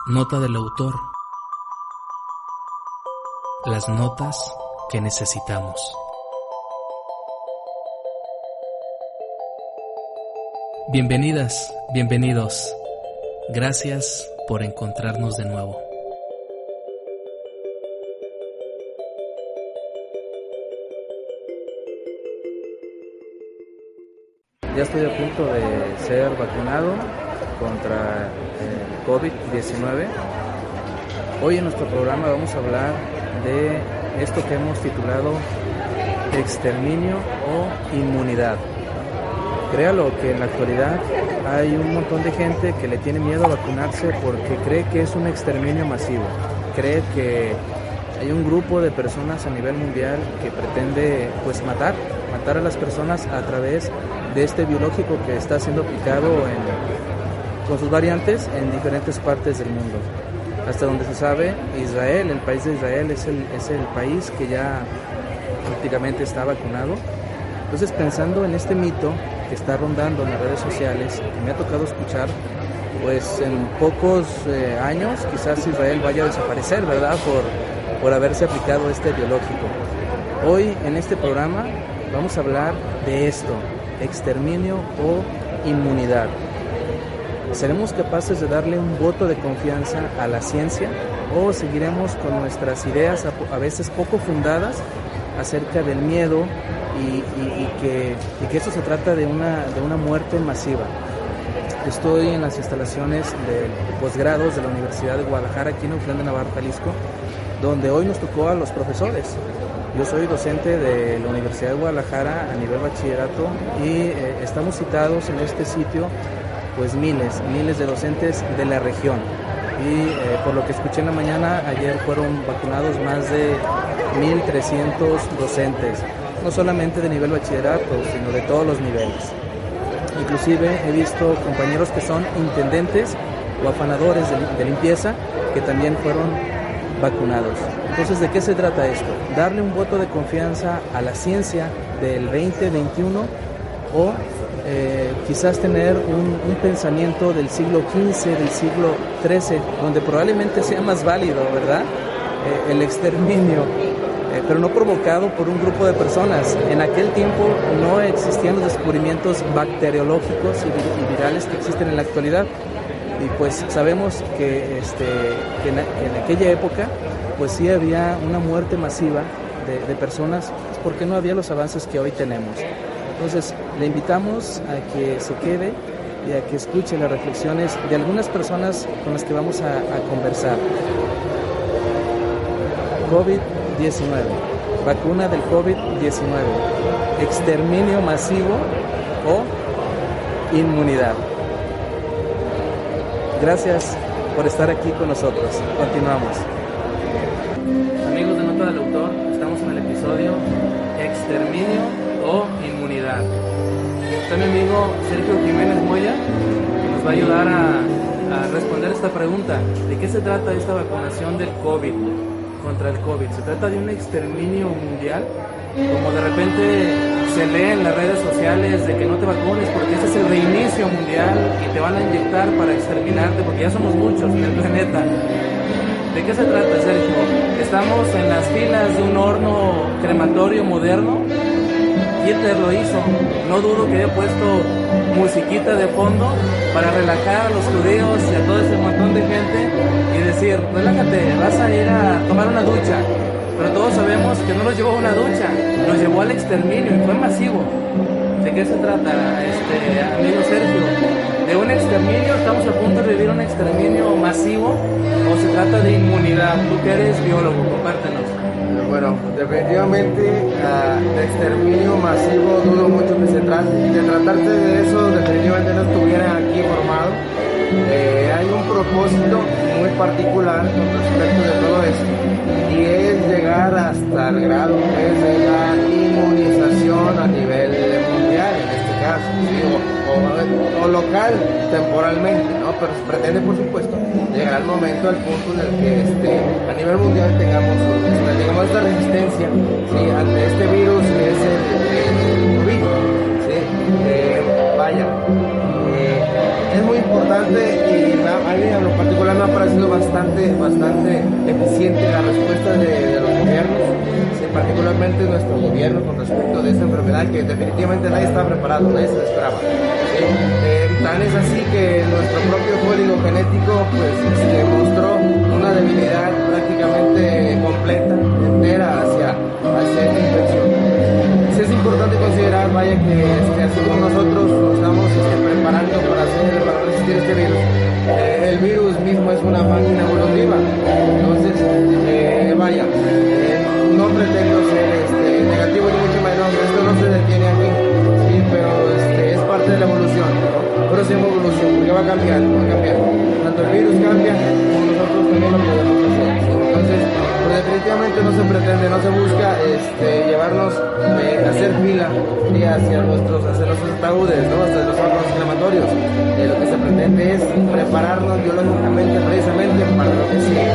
Nota del autor. Las notas que necesitamos. Bienvenidas, bienvenidos. Gracias por encontrarnos de nuevo. Ya estoy a punto de ser vacunado contra el COVID-19. Hoy en nuestro programa vamos a hablar de esto que hemos titulado exterminio o inmunidad. Créalo que en la actualidad hay un montón de gente que le tiene miedo a vacunarse porque cree que es un exterminio masivo. Cree que hay un grupo de personas a nivel mundial que pretende matar a las personas a través de este biológico que está siendo aplicado con sus variantes en diferentes partes del mundo. Hasta donde se sabe, Israel, el país de Israel es el país que ya prácticamente está vacunado. Entonces, pensando en este mito que está rondando en las redes sociales, que me ha tocado escuchar, pues en pocos años quizás Israel vaya a desaparecer, ¿verdad? Por haberse aplicado este biológico. Hoy en este programa vamos a hablar de esto, exterminio o inmunidad. ¿Seremos capaces de darle un voto de confianza a la ciencia o seguiremos con nuestras ideas a veces poco fundadas acerca del miedo y que esto se trata de una muerte masiva? Estoy en las instalaciones de posgrados de la Universidad de Guadalajara, aquí en Ucrán de Navarro, Jalisco, donde hoy nos tocó a los profesores. Yo soy docente de la Universidad de Guadalajara a nivel bachillerato y estamos citados en este sitio pues miles de docentes de la región. Y por lo que escuché en la mañana, ayer fueron vacunados más de 1,300 docentes, no solamente de nivel bachillerato, sino de todos los niveles. Inclusive he visto compañeros que son intendentes o afanadores de limpieza que también fueron vacunados. Entonces, ¿de qué se trata esto? Darle un voto de confianza a la ciencia del 2021 o quizás tener un pensamiento del siglo XV, del siglo XIII, donde probablemente sea más válido, ¿verdad? El exterminio, pero no provocado por un grupo de personas. En aquel tiempo no existían los descubrimientos bacteriológicos y virales que existen en la actualidad. Y pues sabemos que en aquella época pues sí había una muerte masiva de personas, porque no había los avances que hoy tenemos. Entonces le invitamos a que se quede y a que escuche las reflexiones de algunas personas con las que vamos a conversar. COVID-19, vacuna del COVID-19, exterminio masivo o inmunidad. Gracias por estar aquí con nosotros. Continuamos. Amigos de Nota del Autor, estamos en el episodio exterminio o inmunidad. Está mi amigo Sergio Jiménez Moya, que nos va a ayudar a responder esta pregunta. ¿De qué se trata esta vacunación del COVID, contra el COVID? ¿Se trata de un exterminio mundial? Como de repente se lee en las redes sociales de que no te vacunes porque este es el reinicio mundial y te van a inyectar para exterminarte porque ya somos muchos en el planeta. ¿De qué se trata, Sergio? ¿Estamos en las filas de un horno crematorio moderno? Hitler lo hizo. No dudo que haya puesto musiquita de fondo para relajar a los judíos y a todo ese montón de gente y decir, relájate, vas a ir a tomar una ducha. Pero todos sabemos que no nos llevó a una ducha, nos llevó al exterminio y fue masivo. ¿De qué se trata, amigo Sergio? ¿De un exterminio? ¿Estamos a punto de vivir un exterminio masivo? ¿O se trata de inmunidad? Tú que eres biólogo, compártenos. Bueno, definitivamente de exterminio masivo dudo mucho que se trate. De tratarse de eso, definitivamente no estuviera aquí informado. Hay un propósito muy particular con respecto de todo esto y es llegar hasta el grado de la inmunización a nivel mundial, en este caso, ¿sí? o local temporalmente, ¿no? Pero se pretende, por supuesto, llegar al momento, al punto en el que a nivel mundial tengamos esta resistencia, ¿sí? Ante este virus que es el COVID, ¿sí? Es muy importante y a mí en lo particular verdad me ha parecido bastante eficiente la respuesta de los gobiernos, sí, particularmente nuestro gobierno con respecto de esta enfermedad que definitivamente nadie estaba preparado, nadie se la esperaba. ¿Sí? Tan es así que nuestro propio código genético pues mostró una debilidad prácticamente completa, entera hacia esta infección. Sí es importante considerar, vaya, que así como nosotros nos estamos preparando para resistir este virus, el virus mismo es una máquina evolutiva. Entonces, vaya, no pretendo ser negativo ni mucho menos, esto no se detiene aquí, sí, pero es parte de la evolución, ¿no? Pero sí evolución, porque va a cambiar. Tanto el virus cambia como nosotros también lo podemos hacer, ¿sí? Entonces, pero definitivamente no se pretende, no se busca llevarnos a hacer fila, ¿sí? hacia nuestros ataúdes, ¿no? Hasta los órganos inflamatorios. Lo que se pretende es prepararnos biológicamente precisamente para lo que sigue.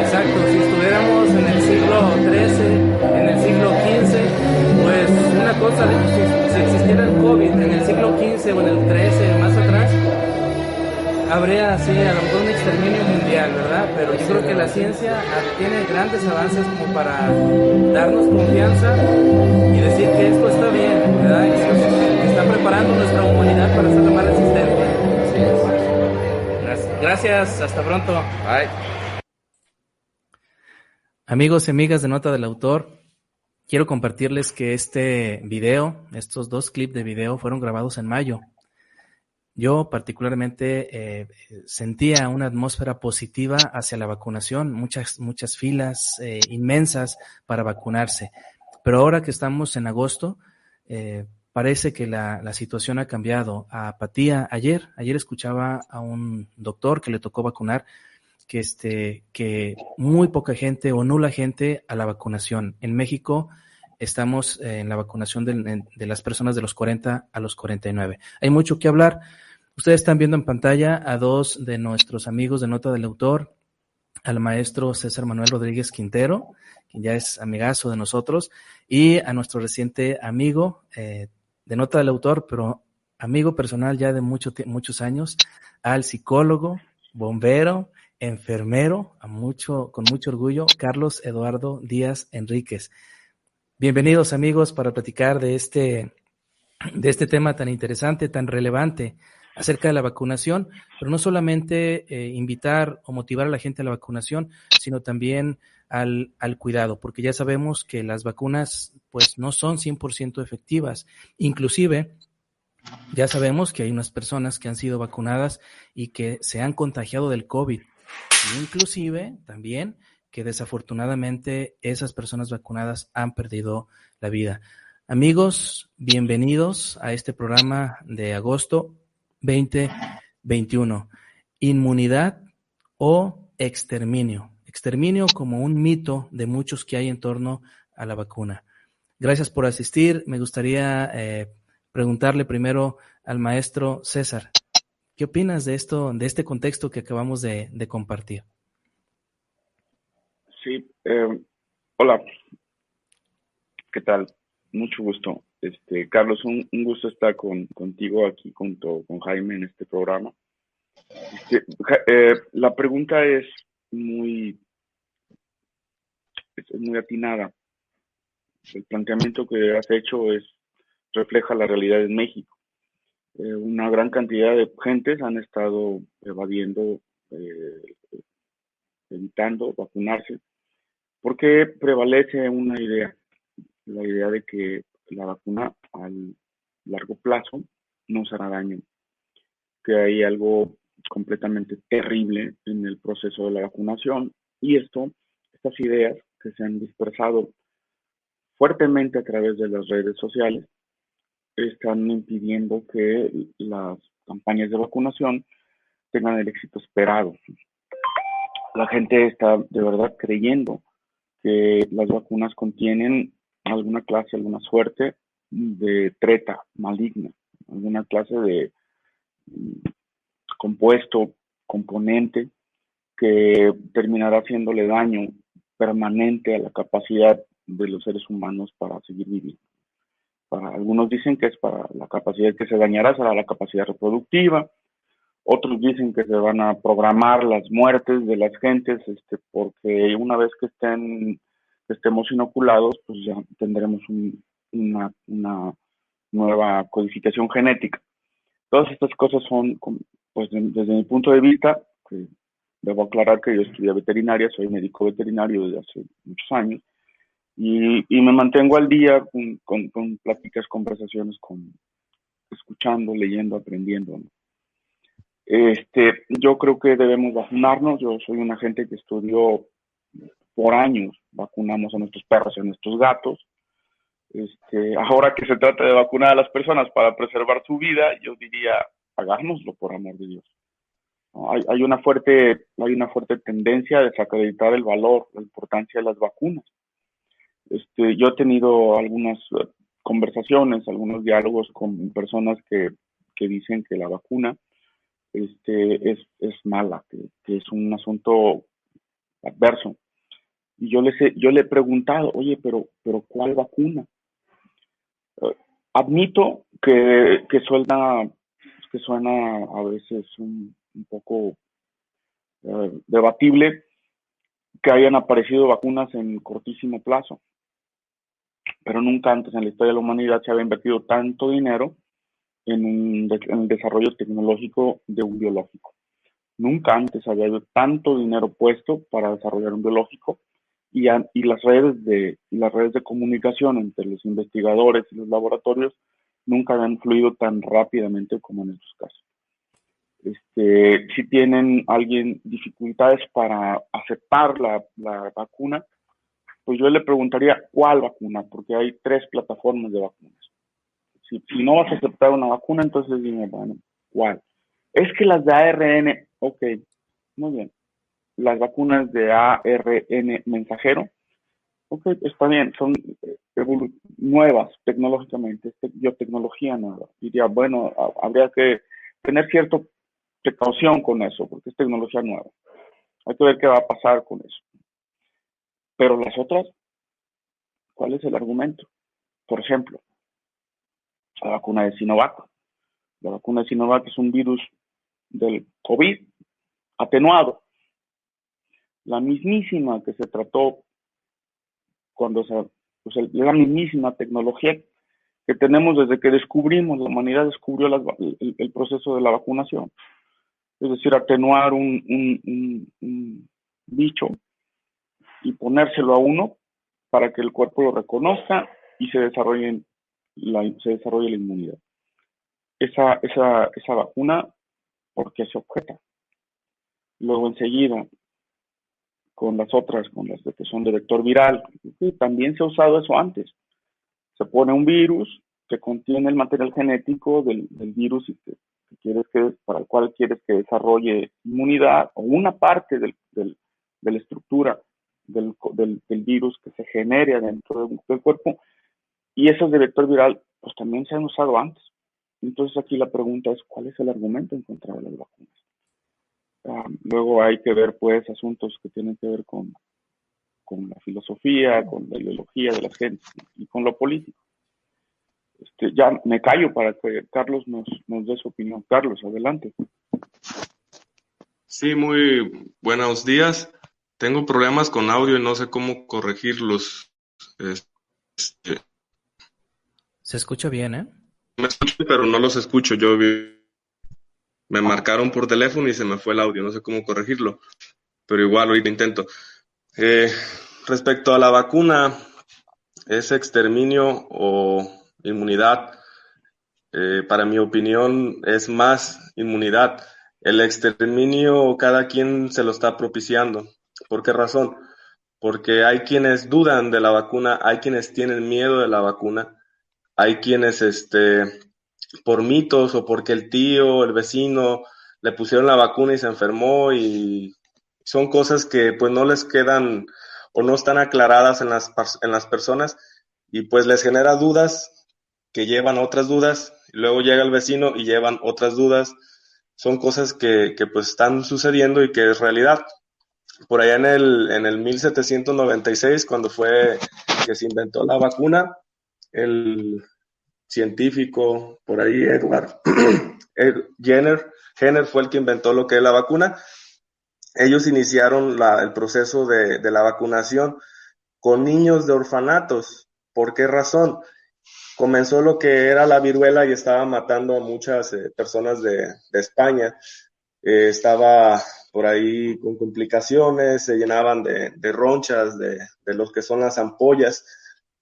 Exacto, si estuviéramos en el siglo XIII, en el siglo XV, pues una cosa, si existiera el COVID en el siglo XV o en el XIII, más atrás, habría así a lo mejor un exterminio mundial, ¿verdad? Pero yo creo que la ciencia tiene grandes avances como para darnos confianza y decir que esto está bien, ¿verdad? Y que está preparando nuestra humanidad para ser más resistente. Así es. Gracias, hasta pronto. Bye. Amigos y amigas de Nota del Autor, quiero compartirles que estos 2 clips de video fueron grabados en mayo. Yo particularmente sentía una atmósfera positiva hacia la vacunación, muchas filas inmensas para vacunarse. Pero ahora que estamos en agosto, parece que la situación ha cambiado a apatía. Ayer escuchaba a un doctor que le tocó vacunar que muy poca gente o nula gente a la vacunación. En México estamos en la vacunación de las personas de los 40 a los 49. Hay mucho que hablar. Ustedes están viendo en pantalla a 2 de nuestros amigos de Nota del Autor, al maestro César Manuel Rodríguez Quintero, quien ya es amigazo de nosotros, y a nuestro reciente amigo de Nota del Autor, pero amigo personal ya de muchos años, al psicólogo, bombero, enfermero, con mucho orgullo, Carlos Eduardo Díaz Enríquez. Bienvenidos, amigos, para platicar de este tema tan interesante, tan relevante acerca de la vacunación, pero no solamente invitar o motivar a la gente a la vacunación, sino también al cuidado, porque ya sabemos que las vacunas pues no son 100% efectivas. Inclusive, ya sabemos que hay unas personas que han sido vacunadas y que se han contagiado del COVID. Inclusive también que desafortunadamente esas personas vacunadas han perdido la vida. Amigos, bienvenidos a este programa de agosto 2021. Inmunidad o exterminio. Exterminio como un mito de muchos que hay en torno a la vacuna. Gracias por asistir. Me gustaría preguntarle primero al maestro César. ¿Qué opinas de esto, de este contexto que acabamos de compartir? Sí, hola, ¿qué tal? Mucho gusto. Carlos, un gusto estar contigo aquí junto con Jaime en este programa. La pregunta es muy atinada. El planteamiento que has hecho refleja la realidad en México. Una gran cantidad de gentes han estado evadiendo, evitando vacunarse, porque prevalece una idea, la idea de que la vacuna al largo plazo nos hará daño, que hay algo completamente terrible en el proceso de la vacunación, y estas ideas que se han dispersado fuertemente a través de las redes sociales están impidiendo que las campañas de vacunación tengan el éxito esperado. La gente está de verdad creyendo que las vacunas contienen alguna suerte de treta maligna, alguna clase de componente que terminará haciéndole daño permanente a la capacidad de los seres humanos para seguir viviendo. Algunos dicen que es para la capacidad que se dañará, será la capacidad reproductiva. Otros dicen que se van a programar las muertes de las gentes, porque una vez que estemos inoculados, pues ya tendremos una nueva codificación genética. Todas estas cosas son, pues desde mi punto de vista, que debo aclarar que yo estudié veterinaria, soy médico veterinario desde hace muchos años, y me mantengo al día con pláticas, conversaciones, escuchando, leyendo, aprendiendo, ¿no? Yo creo que debemos vacunarnos. Yo soy una gente que estudió por años, vacunamos a nuestros perros y a nuestros gatos. Ahora que se trata de vacunar a las personas para preservar su vida, yo diría, hagámoslo por amor de Dios. ¿No? Hay una fuerte tendencia a desacreditar el valor, la importancia de las vacunas. Yo he tenido algunas conversaciones, algunos diálogos con personas que dicen que la vacuna es mala, que es un asunto adverso. Y yo le he preguntado, oye, pero ¿cuál vacuna? Admito que suena a veces un poco debatible que hayan aparecido vacunas en cortísimo plazo, pero nunca antes en la historia de la humanidad se había invertido tanto dinero en el desarrollo tecnológico de un biológico. Nunca antes había habido tanto dinero puesto para desarrollar un biológico, y las redes de comunicación entre los investigadores y los laboratorios nunca habían fluido tan rápidamente como en estos casos. Si tienen alguien dificultades para aceptar la vacuna, pues yo le preguntaría ¿cuál vacuna? Porque hay 3 plataformas de vacunas. Si no vas a aceptar una vacuna, entonces dime, bueno, ¿cuál? Es que las de ARN, ok, muy bien. Las vacunas de ARN mensajero, ok, está bien, son nuevas tecnológicamente, biotecnología nueva. Diría, bueno, habría que tener cierta precaución con eso, porque es tecnología nueva. Hay que ver qué va a pasar con eso. Pero las otras, ¿cuál es el argumento? Por ejemplo, la vacuna de Sinovac. La vacuna de Sinovac es un virus del COVID atenuado. La mismísima que se trató la mismísima tecnología que tenemos desde que la humanidad descubrió el proceso de la vacunación. Es decir, atenuar un bicho y ponérselo a uno para que el cuerpo lo reconozca y se desarrolle la inmunidad. Esa vacuna, ¿por qué se objeta? Luego enseguida, con las que son de vector viral, también se ha usado eso antes. Se pone un virus que contiene el material genético del virus y para el cual quieres que desarrolle inmunidad, o una parte de la estructura del virus que se genere adentro del cuerpo, y esos de vector viral pues también se han usado antes. Entonces aquí la pregunta es, ¿cuál es el argumento en contra de las vacunas? Luego hay que ver pues asuntos que tienen que ver con la filosofía, con la ideología de la gente y con lo político. Ya me callo para que Carlos nos dé su opinión. Carlos, adelante. Sí, muy buenos días. Tengo problemas con audio y no sé cómo corregirlos. Se escucha bien, ¿eh? Me escucho, pero no los escucho. Me marcaron por teléfono y se me fue el audio. No sé cómo corregirlo, pero igual ahorita intento. Respecto a la vacuna, ¿es exterminio o inmunidad? Para mi opinión, es más inmunidad. El exterminio cada quien se lo está propiciando. ¿Por qué razón? Porque hay quienes dudan de la vacuna, hay quienes tienen miedo de la vacuna, hay quienes por mitos o porque el tío, el vecino le pusieron la vacuna y se enfermó, y son cosas que pues no les quedan o no están aclaradas en las personas, y pues les genera dudas que llevan otras dudas, y luego llega el vecino y llevan otras dudas. Son cosas que pues están sucediendo y que es realidad. Por allá en el 1796, cuando fue que se inventó la vacuna, el científico por ahí, Edward Jenner, Jenner fue el que inventó lo que es la vacuna. Ellos iniciaron el proceso de la vacunación con niños de orfanatos. ¿Por qué razón? Comenzó lo que era la viruela y estaba matando a muchas personas de España. Estaba por ahí con complicaciones, se llenaban de ronchas, de lo que son las ampollas,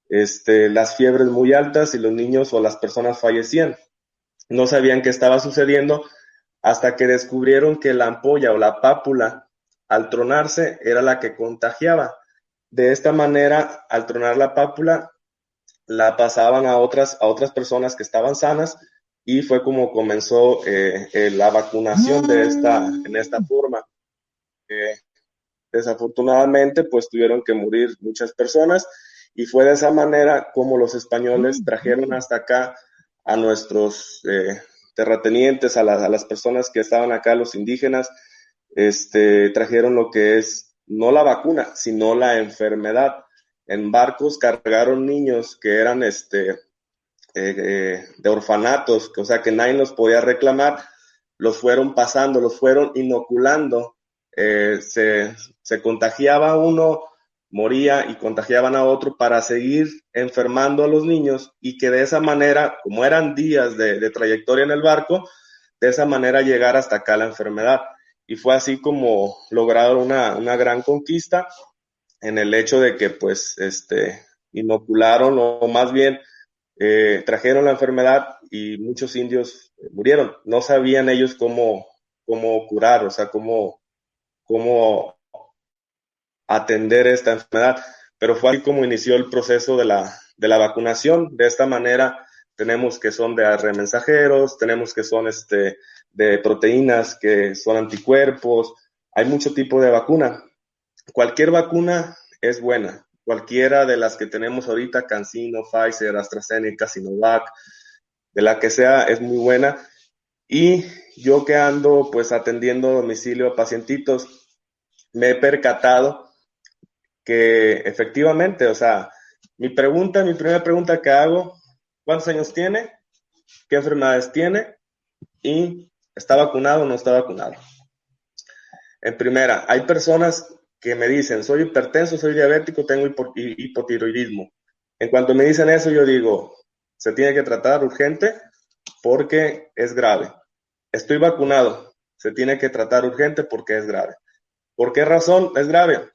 las fiebres muy altas y los niños o las personas fallecían. No sabían qué estaba sucediendo hasta que descubrieron que la ampolla o la pápula, al tronarse, era la que contagiaba. De esta manera, al tronar la pápula, la pasaban a otras personas que estaban sanas y fue como comenzó la vacunación en esta forma. Desafortunadamente, pues tuvieron que morir muchas personas y fue de esa manera como los españoles trajeron hasta acá a nuestros terratenientes, a las personas que estaban acá, los indígenas, trajeron lo que es no la vacuna, sino la enfermedad. En barcos cargaron niños que eran de orfanatos, o sea que nadie los podía reclamar, los fueron pasando, los fueron inoculando, se contagiaba uno, moría y contagiaban a otro para seguir enfermando a los niños y que de esa manera, como eran días de trayectoria en el barco, de esa manera llegar hasta acá la enfermedad. Y fue así como lograron una gran conquista en el hecho de que pues inocularon o más bien trajeron la enfermedad y muchos indios murieron. No sabían ellos cómo curar, o sea, cómo atender esta enfermedad, pero fue así como inició el proceso de la vacunación. De esta manera tenemos que son de ARN mensajeros, tenemos que son de proteínas que son anticuerpos, hay mucho tipo de vacuna. Cualquier vacuna es buena, cualquiera de las que tenemos ahorita, CanSino, Pfizer, AstraZeneca, Sinovac, de la que sea, es muy buena. Y yo que ando pues atendiendo a domicilio a pacientitos, me he percatado que efectivamente, o sea, mi primera pregunta que hago, ¿cuántos años tiene? ¿Qué enfermedades tiene? ¿Y está vacunado o no está vacunado? En primera, hay personas que me dicen, soy hipertenso, soy diabético, tengo hipotiroidismo. En cuanto me dicen eso, yo digo, se tiene que tratar urgente porque es grave. Estoy vacunado, se tiene que tratar urgente porque es grave. ¿Por qué razón es grave?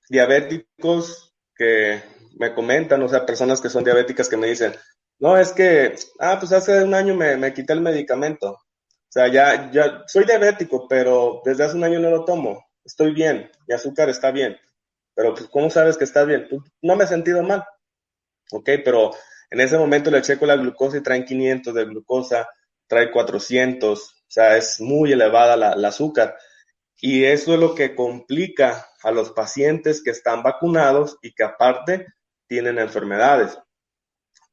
Diabéticos que me comentan, o sea, personas que son diabéticas que me dicen, no, es que, pues hace un año me quité el medicamento. O sea, ya soy diabético, pero desde hace un año no lo tomo. Estoy bien, mi azúcar está bien. Pero, pues, ¿cómo sabes que está bien? Pues, no me he sentido mal. Ok, pero en ese momento le checo la glucosa y traen 500 de glucosa, trae 400. O sea, es muy elevada la azúcar. Y eso es lo que complica a los pacientes que están vacunados y que aparte tienen enfermedades.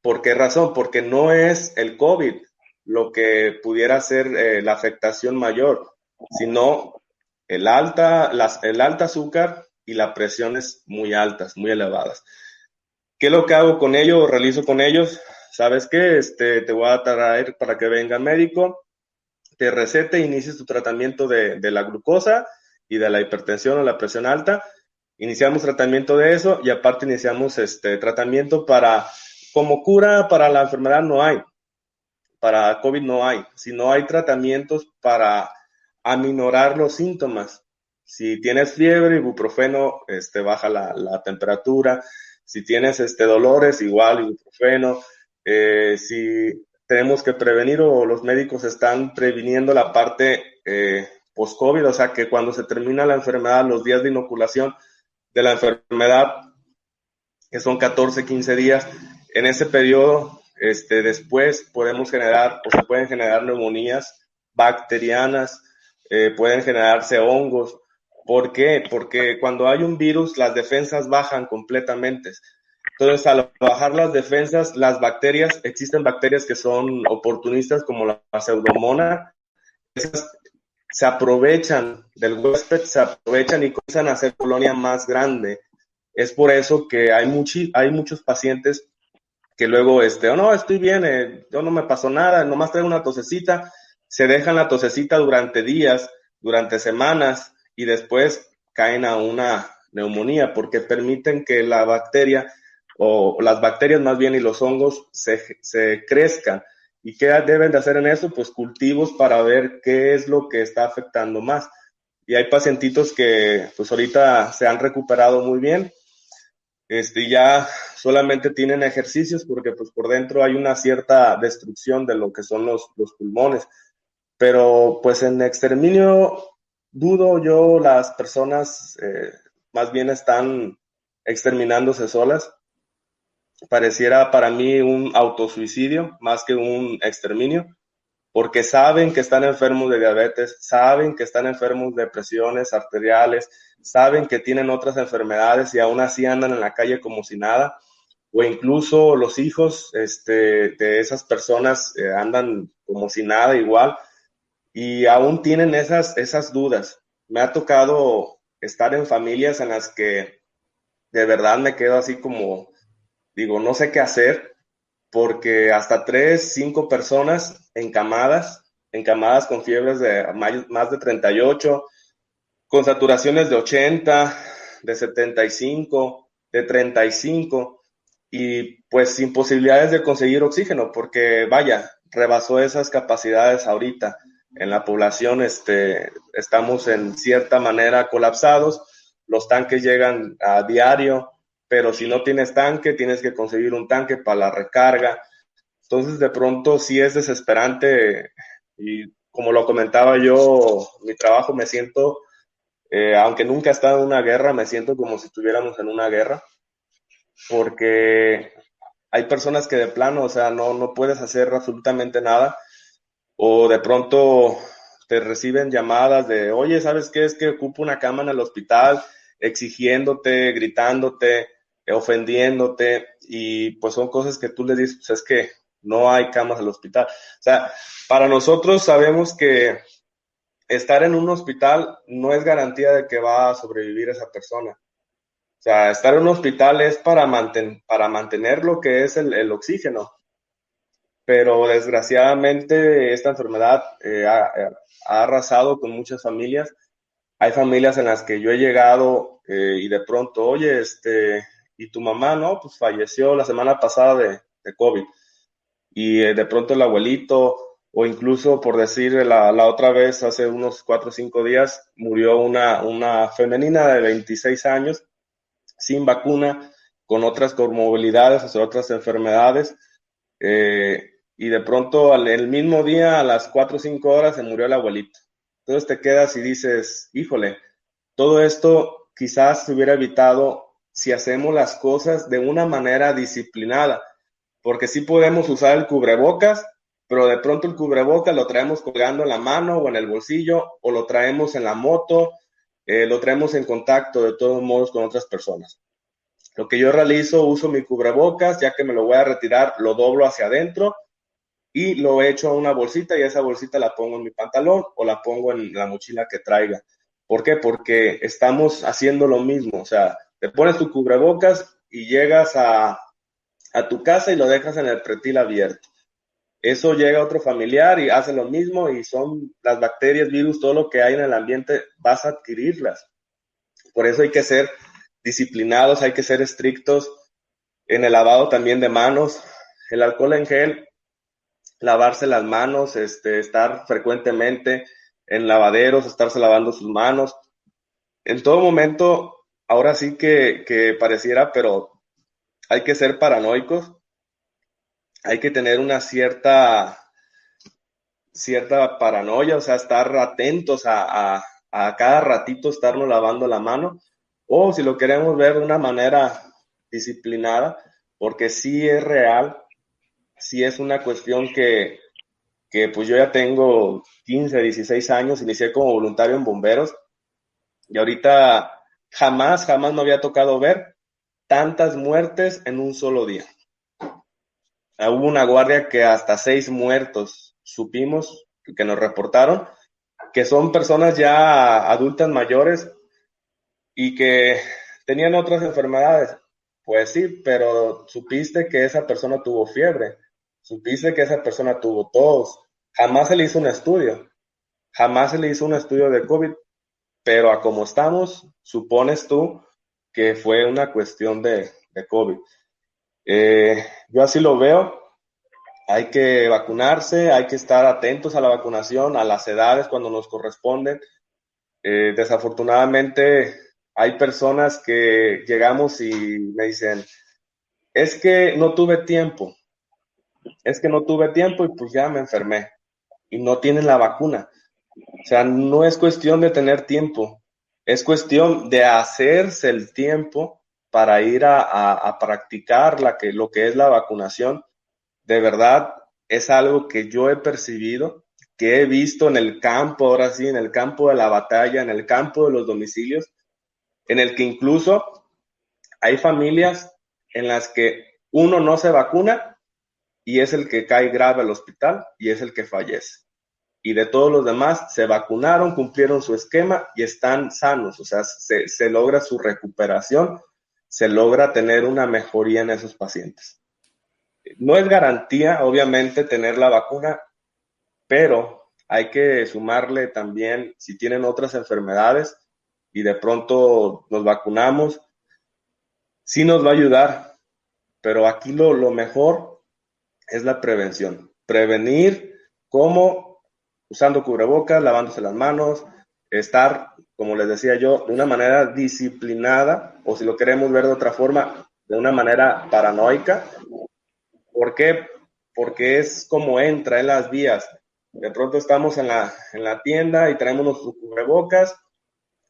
¿Por qué razón? Porque no es el COVID lo que pudiera ser la afectación mayor, sino el alta azúcar y las presiones muy altas, muy elevadas. ¿Qué es lo que hago con ellos o realizo con ellos? ¿Sabes qué? Te voy a traer para que venga el médico, te recete e inicies tu tratamiento de la glucosa y de la hipertensión o la presión alta. Iniciamos tratamiento de eso y aparte iniciamos tratamiento como cura para la enfermedad no hay, para COVID no hay, sino hay tratamientos para aminorar los síntomas. Si tienes fiebre, ibuprofeno baja la temperatura. Si tienes dolores, igual ibuprofeno. Si tenemos que prevenir o los médicos están previniendo la parte post-COVID, o sea que cuando se termina la enfermedad, los días de inoculación de la enfermedad, que son 14, 15 días, en ese periodo después podemos generar o se pueden generar neumonías bacterianas, pueden generarse hongos. ¿Por qué? Porque cuando hay un virus, las defensas bajan completamente. Entonces, al bajar las defensas, las bacterias, existen bacterias que son oportunistas como la pseudomonas, esas se aprovechan del huésped, se aprovechan y comienzan a hacer colonia más grande. Es por eso que hay muchos pacientes que luego, no, estoy bien, yo no me pasó nada, nomás traigo una tosecita, se dejan la tosecita durante días, durante semanas, y después caen a una neumonía, porque permiten que la bacteria, o las bacterias más bien, y los hongos se crezcan. ¿Y qué deben de hacer en eso? Pues cultivos para ver qué es lo que está afectando más. Y hay pacientitos que pues ahorita se han recuperado muy bien, ya solamente tienen ejercicios porque pues por dentro hay una cierta destrucción de lo que son los pulmones. Pero pues en exterminio dudo yo las personas más bien están exterminándose solas. Pareciera para mí un autosuicidio más que un exterminio, porque saben que están enfermos de diabetes, saben que están enfermos de presiones arteriales, saben que tienen otras enfermedades y aún así andan en la calle como si nada, o incluso los hijos de esas personas andan como si nada igual y aún tienen esas dudas. Me ha tocado estar en familias en las que de verdad me quedo así como, digo, no sé qué hacer, porque hasta 3, 5 personas encamadas con fiebres de más de 38, con saturaciones de 80, de 75, de 35, y pues sin posibilidades de conseguir oxígeno, porque vaya, rebasó esas capacidades ahorita. En la población estamos en cierta manera colapsados, los tanques llegan a diario, pero si no tienes tanque, tienes que conseguir un tanque para la recarga. Entonces, de pronto sí es desesperante y como lo comentaba yo, mi trabajo me siento, aunque nunca he estado en una guerra, me siento como si estuviéramos en una guerra, porque hay personas que de plano, o sea, no puedes hacer absolutamente nada, o de pronto te reciben llamadas de, oye, ¿sabes qué? Es que ocupo una cama en el hospital, exigiéndote, gritándote, ofendiéndote, y pues son cosas que tú le dices, pues es que no hay camas en el hospital. O sea, para nosotros sabemos que estar en un hospital no es garantía de que va a sobrevivir esa persona. O sea, estar en un hospital es para mantener lo que es el oxígeno, pero desgraciadamente esta enfermedad ha arrasado con muchas familias. Hay familias en las que yo he llegado y de pronto, oye, y tu mamá, ¿no? Pues falleció la semana pasada de COVID. Y de pronto el abuelito, o incluso por decir la otra vez, hace unos 4 o 5 días, murió una femenina de 26 años sin vacuna, con otras comorbilidades, o sea, otras enfermedades. Y de pronto el mismo día, a las 4 o 5 horas, se murió el abuelito. Entonces te quedas y dices, híjole, todo esto quizás se hubiera evitado si hacemos las cosas de una manera disciplinada, porque sí podemos usar el cubrebocas, pero de pronto el cubrebocas lo traemos colgando en la mano o en el bolsillo, o lo traemos en la moto, lo traemos en contacto de todos modos con otras personas. Lo que yo realizo, uso mi cubrebocas, ya que me lo voy a retirar, lo doblo hacia adentro y lo echo a una bolsita y esa bolsita la pongo en mi pantalón o la pongo en la mochila que traiga. ¿Por qué? Porque estamos haciendo lo mismo. O sea, te pones tu cubrebocas y llegas a tu casa y lo dejas en el pretil abierto. Eso llega a otro familiar y hace lo mismo y son las bacterias, virus, todo lo que hay en el ambiente, vas a adquirirlas. Por eso hay que ser disciplinados, hay que ser estrictos en el lavado también de manos, el alcohol en gel, lavarse las manos, estar frecuentemente en lavaderos, estarse lavando sus manos. En todo momento, ahora sí que pareciera, pero hay que ser paranoicos, hay que tener una cierta paranoia, o sea, estar atentos a cada ratito estarnos lavando la mano, o si lo queremos ver de una manera disciplinada, porque sí es real, sí es una cuestión que pues yo ya tengo 15, 16 años, inicié como voluntario en bomberos, y ahorita jamás me había tocado ver tantas muertes en un solo día. Hubo una guardia que hasta 6 muertos supimos que nos reportaron, que son personas ya adultas mayores y que tenían otras enfermedades. Pues sí, pero supiste que esa persona tuvo fiebre, supiste que esa persona tuvo tos, Jamás se le hizo un estudio, jamás se le hizo un estudio de COVID, pero a como estamos, supones tú que fue una cuestión de COVID. Yo así lo veo. Hay que vacunarse, hay que estar atentos a la vacunación, a las edades cuando nos corresponden. Desafortunadamente hay personas que llegamos y me dicen, es que no tuve tiempo y pues ya me enfermé y no tienen la vacuna. O sea, no es cuestión de tener tiempo, es cuestión de hacerse el tiempo para ir a practicar lo que es la vacunación. De verdad, es algo que yo he percibido, que he visto en el campo, ahora sí, en el campo de la batalla, en el campo de los domicilios, en el que incluso hay familias en las que uno no se vacuna y es el que cae grave al hospital y es el que fallece. Y de todos los demás se vacunaron, cumplieron su esquema y están sanos, o sea, se logra su recuperación, se logra tener una mejoría en esos pacientes. No es garantía, obviamente, tener la vacuna, pero hay que sumarle también si tienen otras enfermedades y de pronto nos vacunamos, sí nos va a ayudar, pero aquí lo mejor es la prevención. Prevenir como usando cubrebocas, lavándose las manos, estar, como les decía yo, de una manera disciplinada, o si lo queremos ver de otra forma, de una manera paranoica. ¿Por qué? Porque es como entra en las vías. De pronto estamos en la tienda y traemos nuestros cubrebocas,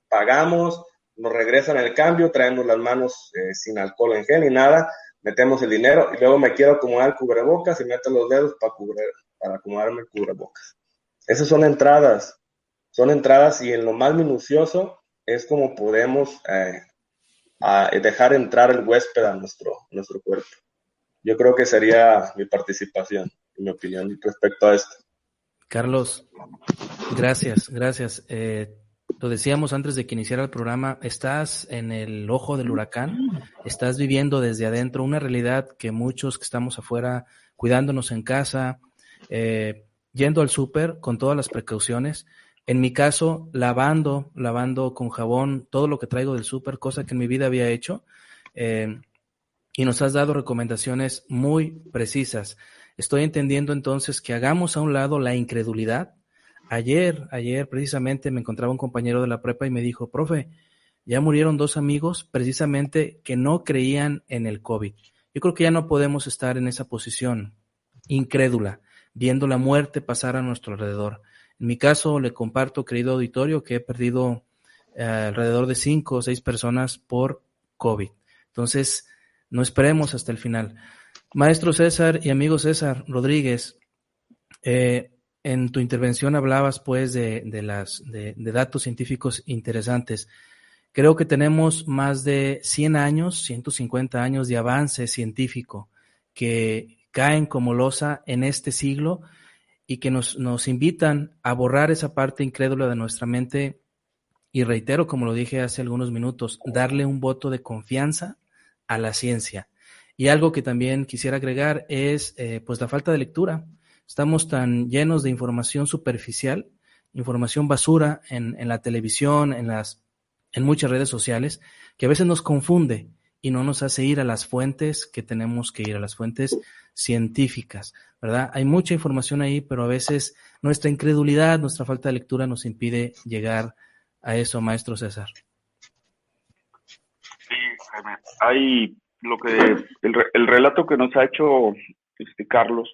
pagamos, nos regresan el cambio, traemos las manos sin alcohol en gel ni nada, metemos el dinero y luego me quiero acomodar el cubrebocas y meto los dedos para acomodarme el cubrebocas. Esas son entradas y en lo más minucioso es como podemos dejar entrar el huésped a nuestro cuerpo. Yo creo que sería mi participación, mi opinión respecto a esto. Carlos, gracias. Lo decíamos antes de que iniciara el programa, estás en el ojo del huracán, estás viviendo desde adentro una realidad que muchos que estamos afuera, cuidándonos en casa, yendo al súper con todas las precauciones. En mi caso, lavando con jabón todo lo que traigo del súper, cosa que en mi vida había hecho. Y nos has dado recomendaciones muy precisas. Estoy entendiendo entonces que hagamos a un lado la incredulidad. Ayer precisamente me encontraba un compañero de la prepa y me dijo, profe, ya murieron 2 amigos precisamente que no creían en el COVID. Yo creo que ya no podemos estar en esa posición incrédula, viendo la muerte pasar a nuestro alrededor. En mi caso, le comparto, querido auditorio, que he perdido alrededor de 5 o 6 personas por COVID. Entonces, no esperemos hasta el final. Maestro César y amigo César Rodríguez, en tu intervención hablabas pues de datos científicos interesantes. Creo que tenemos más de 100 años, 150 años de avance científico que caen como losa en este siglo y que nos invitan a borrar esa parte incrédula de nuestra mente y reitero, como lo dije hace algunos minutos, darle un voto de confianza a la ciencia. Y algo que también quisiera agregar es pues la falta de lectura. Estamos tan llenos de información superficial, información basura en la televisión, en muchas redes sociales, que a veces nos confunde y no nos hace ir a las fuentes que tenemos que ir, a las fuentes científicas, ¿verdad? Hay mucha información ahí, pero a veces nuestra incredulidad, nuestra falta de lectura nos impide llegar a eso, maestro César. Sí, Jaime. Hay el relato que nos ha hecho Carlos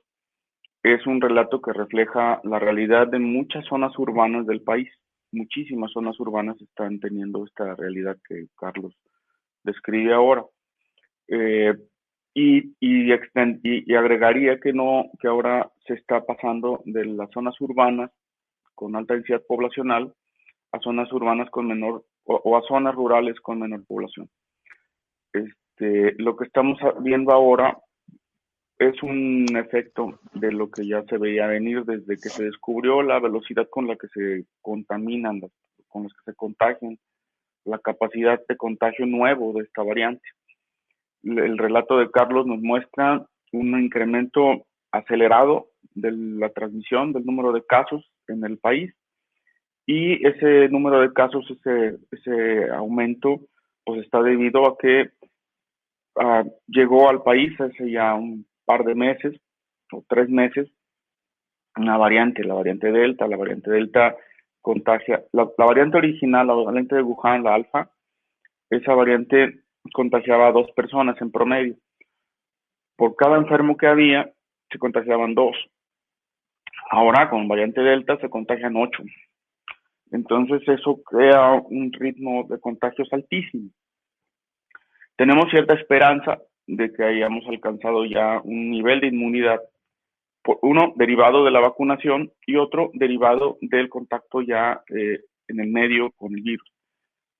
es un relato que refleja la realidad de muchas zonas urbanas del país. Muchísimas zonas urbanas están teniendo esta realidad que Carlos describe ahora. Y agregaría que ahora se está pasando de las zonas urbanas con alta densidad poblacional a zonas urbanas con menor o a zonas rurales con menor población. Lo que estamos viendo ahora es un efecto de lo que ya se veía venir desde que se descubrió la velocidad con la que se contaminan, con las que se contagian, la capacidad de contagio nuevo de esta variante. El relato de Carlos nos muestra un incremento acelerado de la transmisión, del número de casos en el país, y ese número de casos, ese aumento, pues está debido a que llegó al país hace ya un par de meses o 3 meses una variante, la variante Delta. La variante Delta contagia, la variante original, la variante de Wuhan, la alfa, esa variante contagiaba a 2 personas en promedio. Por cada enfermo que había, se contagiaban 2. Ahora, con variante Delta, se contagian 8. Entonces, eso crea un ritmo de contagios altísimo. Tenemos cierta esperanza de que hayamos alcanzado ya un nivel de inmunidad, uno derivado de la vacunación y otro derivado del contacto ya en el medio con el virus.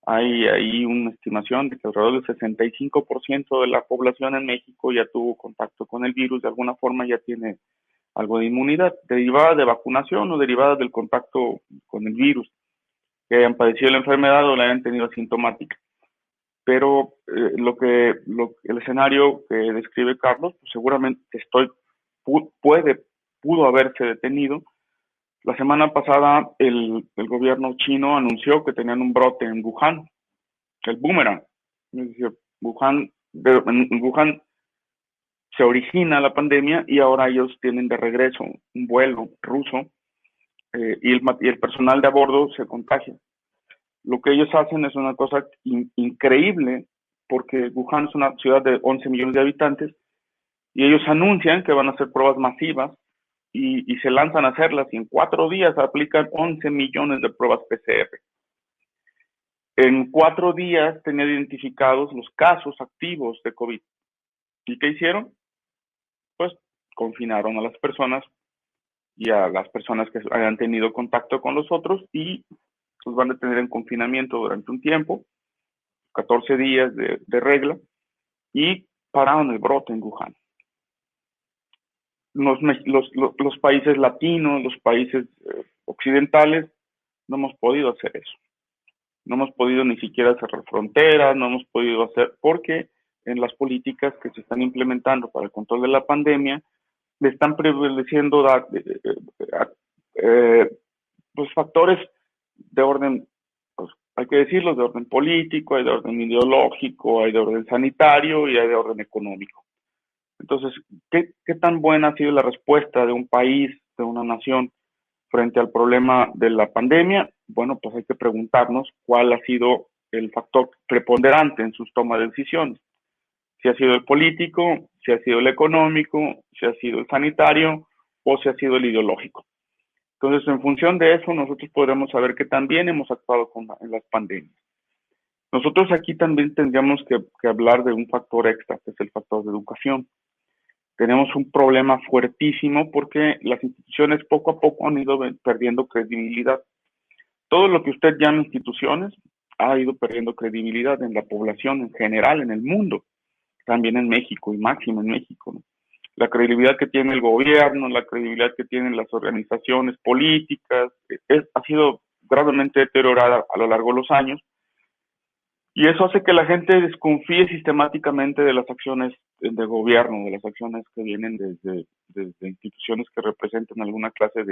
Hay una estimación de que alrededor del 65% de la población en México ya tuvo contacto con el virus, de alguna forma ya tiene algo de inmunidad, derivada de vacunación o derivada del contacto con el virus, que hayan padecido la enfermedad o la hayan tenido asintomática. Pero el escenario que describe Carlos, pues seguramente pudo haberse detenido. La semana pasada el gobierno chino anunció que tenían un brote en Wuhan, el boomerang. Es decir, en Wuhan se origina la pandemia y ahora ellos tienen de regreso un vuelo ruso y el personal de a bordo se contagia. Lo que ellos hacen es una cosa increíble, porque Wuhan es una ciudad de 11 millones de habitantes y ellos anuncian que van a hacer pruebas masivas y se lanzan a hacerlas, y en 4 días aplican 11 millones de pruebas PCR. En 4 días tenían identificados los casos activos de COVID. ¿Y qué hicieron? Pues confinaron a las personas y a las personas que hayan tenido contacto con los otros, y los van a tener en confinamiento durante un tiempo, 14 días de regla, y pararon el brote en Wuhan. Los países latinos, los países occidentales, no hemos podido hacer eso. No hemos podido ni siquiera cerrar fronteras, no hemos podido hacer, porque en las políticas que se están implementando para el control de la pandemia, le están prevaleciendo los factores de orden, pues, hay que decirlo, de orden político, hay de orden ideológico, hay de orden sanitario y hay de orden económico. Entonces, ¿qué tan buena ha sido la respuesta de un país, de una nación, frente al problema de la pandemia? Bueno, pues hay que preguntarnos cuál ha sido el factor preponderante en sus tomas de decisiones. Si ha sido el político, si ha sido el económico, si ha sido el sanitario o si ha sido el ideológico. Entonces, en función de eso, nosotros podremos saber que también hemos actuado en las pandemias. Nosotros aquí también tendríamos que hablar de un factor extra, que es el factor de educación. Tenemos un problema fuertísimo porque las instituciones poco a poco han ido perdiendo credibilidad. Todo lo que usted llama instituciones ha ido perdiendo credibilidad en la población en general, en el mundo, también en México y máximo en México, ¿no? La credibilidad que tiene el gobierno, la credibilidad que tienen las organizaciones políticas, ha sido gravemente deteriorada a lo largo de los años, y eso hace que la gente desconfíe sistemáticamente de las acciones de gobierno, de las acciones que vienen desde instituciones que representan alguna clase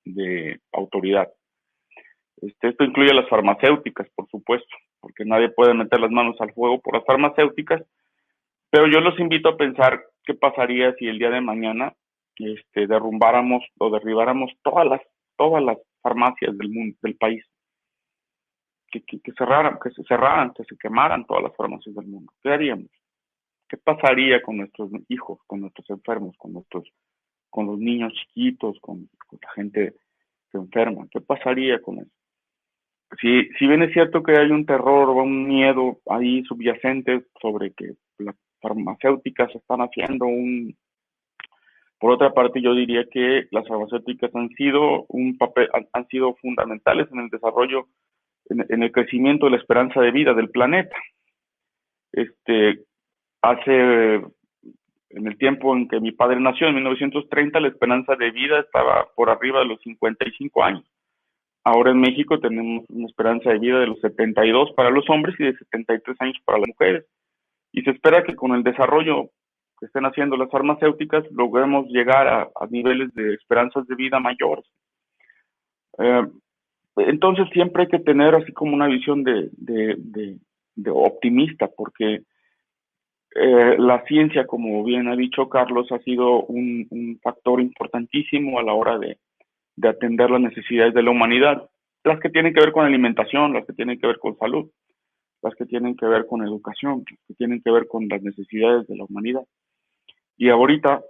de autoridad. Esto incluye a las farmacéuticas, por supuesto, porque nadie puede meter las manos al fuego por las farmacéuticas, pero yo los invito a pensar qué pasaría si el día de mañana derrumbáramos o derribáramos todas las farmacias del mundo, del país. Que se cerraran, que se quemaran todas las farmacias del mundo. ¿Qué haríamos? ¿Qué pasaría con nuestros hijos, con nuestros enfermos, con los niños chiquitos, con la gente que enferma? ¿Qué pasaría con eso? Si bien es cierto que hay un terror o un miedo ahí subyacente sobre que las farmacéuticas están haciendo Por otra parte, yo diría que las farmacéuticas han sido fundamentales en el desarrollo, en el crecimiento de la esperanza de vida del planeta. En el tiempo en que mi padre nació, en 1930, la esperanza de vida estaba por arriba de los 55 años. Ahora en México tenemos una esperanza de vida de los 72 para los hombres y de 73 años para las mujeres. Y se espera que con el desarrollo que estén haciendo las farmacéuticas logremos llegar a niveles de esperanzas de vida mayores. Entonces siempre hay que tener así como una visión de optimista, porque la ciencia, como bien ha dicho Carlos, ha sido un factor importantísimo a la hora de atender las necesidades de la humanidad, las que tienen que ver con alimentación, las que tienen que ver con salud, las que tienen que ver con educación, las que tienen que ver con las necesidades de la humanidad. Y ahorita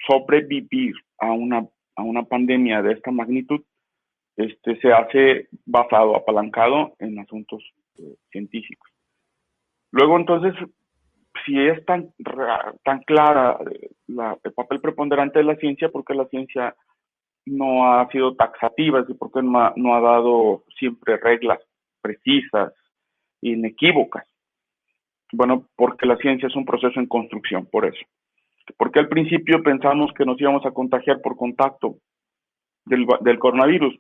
sobrevivir a una pandemia de esta magnitud, se hace basado, apalancado en asuntos científicos. Luego, entonces, si es tan clara el papel preponderante de la ciencia, ¿por qué la ciencia no ha sido taxativa? ¿Y por qué no ha dado siempre reglas precisas, inequívocas? Bueno, porque la ciencia es un proceso en construcción, por eso. Porque al principio pensamos que nos íbamos a contagiar por contacto del coronavirus.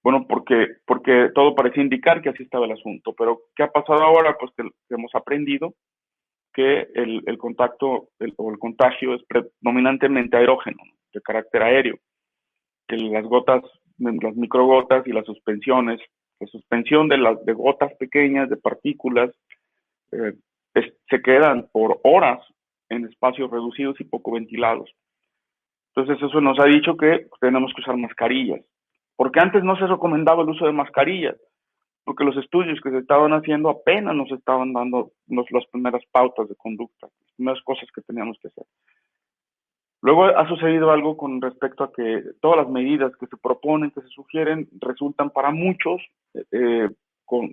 Bueno, porque todo parecía indicar que así estaba el asunto. Pero, ¿qué ha pasado ahora? Pues que hemos aprendido que el contagio es predominantemente aerógeno, de carácter aéreo. Que las microgotas y las suspensiones, la suspensión de gotas pequeñas, de partículas, se quedan por horas en espacios reducidos y poco ventilados. Entonces eso nos ha dicho que tenemos que usar mascarillas. Porque antes no se recomendaba el uso de mascarillas, porque los estudios que se estaban haciendo apenas nos estaban dando las primeras pautas de conducta, las primeras cosas que teníamos que hacer. Luego ha sucedido algo con respecto a que todas las medidas que se proponen, que se sugieren, resultan para muchos con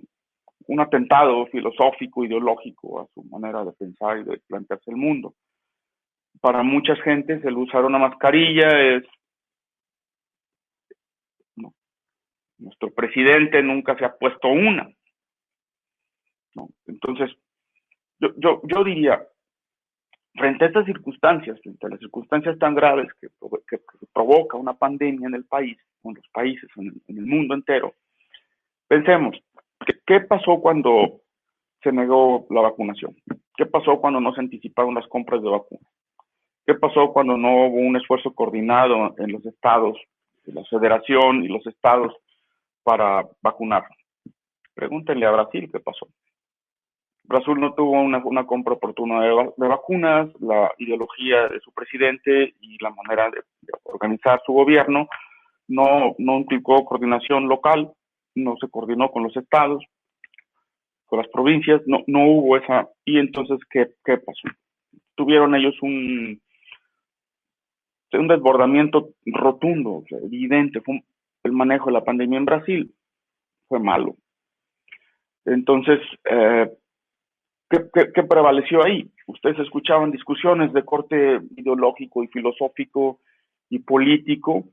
un atentado filosófico, ideológico a su manera de pensar y de plantearse el mundo. Para muchas gentes el usar una mascarilla es... No, nuestro presidente nunca se ha puesto una. ¿No? Entonces, yo diría, frente a estas circunstancias, frente a las circunstancias tan graves que provoca una pandemia en el país, en los países, en el mundo entero, pensemos, ¿qué pasó cuando se negó la vacunación? ¿Qué pasó cuando no se anticiparon las compras de vacunas? ¿Qué pasó cuando no hubo un esfuerzo coordinado en los estados, en la federación y los estados para vacunar? Pregúntenle a Brasil qué pasó. Brasil no tuvo una compra oportuna de vacunas, la ideología de su presidente y la manera de organizar su gobierno no implicó coordinación local, no se coordinó con los estados, con las provincias, no hubo esa. Y entonces, ¿qué pasó? Tuvieron ellos un desbordamiento rotundo, o sea, evidente. El manejo de la pandemia en Brasil fue malo. Entonces, ¿qué prevaleció ahí? Ustedes escuchaban discusiones de corte ideológico y filosófico y político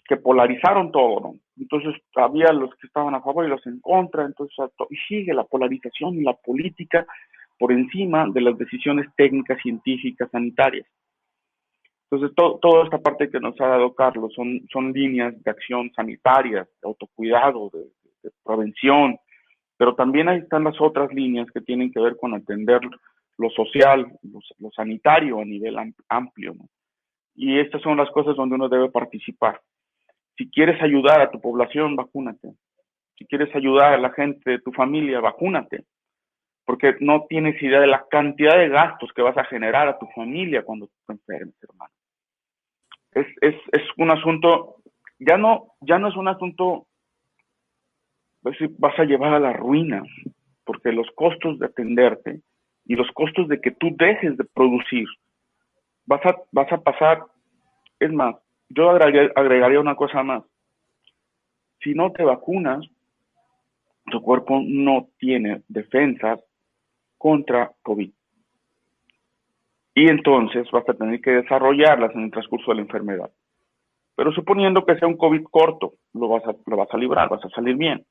que polarizaron todo, ¿no? Entonces había los que estaban a favor y los en contra, entonces y sigue la polarización y la política por encima de las decisiones técnicas, científicas, sanitarias. Entonces toda esta parte que nos ha dado Carlos son líneas de acción sanitarias, de autocuidado, de prevención, pero también ahí están las otras líneas que tienen que ver con atender lo social, lo sanitario a nivel amplio, ¿no? Y estas son las cosas donde uno debe participar. Si quieres ayudar a tu población, vacúnate. Si quieres ayudar a la gente de tu familia, vacúnate. Porque no tienes idea de la cantidad de gastos que vas a generar a tu familia cuando te enfermes, hermano. Es un asunto, ya no es un asunto, vas a llevar a la ruina, porque los costos de atenderte y los costos de que tú dejes de producir, vas a pasar. Es más, yo agregaría una cosa más. Si no te vacunas, tu cuerpo no tiene defensas contra COVID. Y entonces vas a tener que desarrollarlas en el transcurso de la enfermedad. Pero suponiendo que sea un COVID corto, lo vas a librar, vas a salir bien.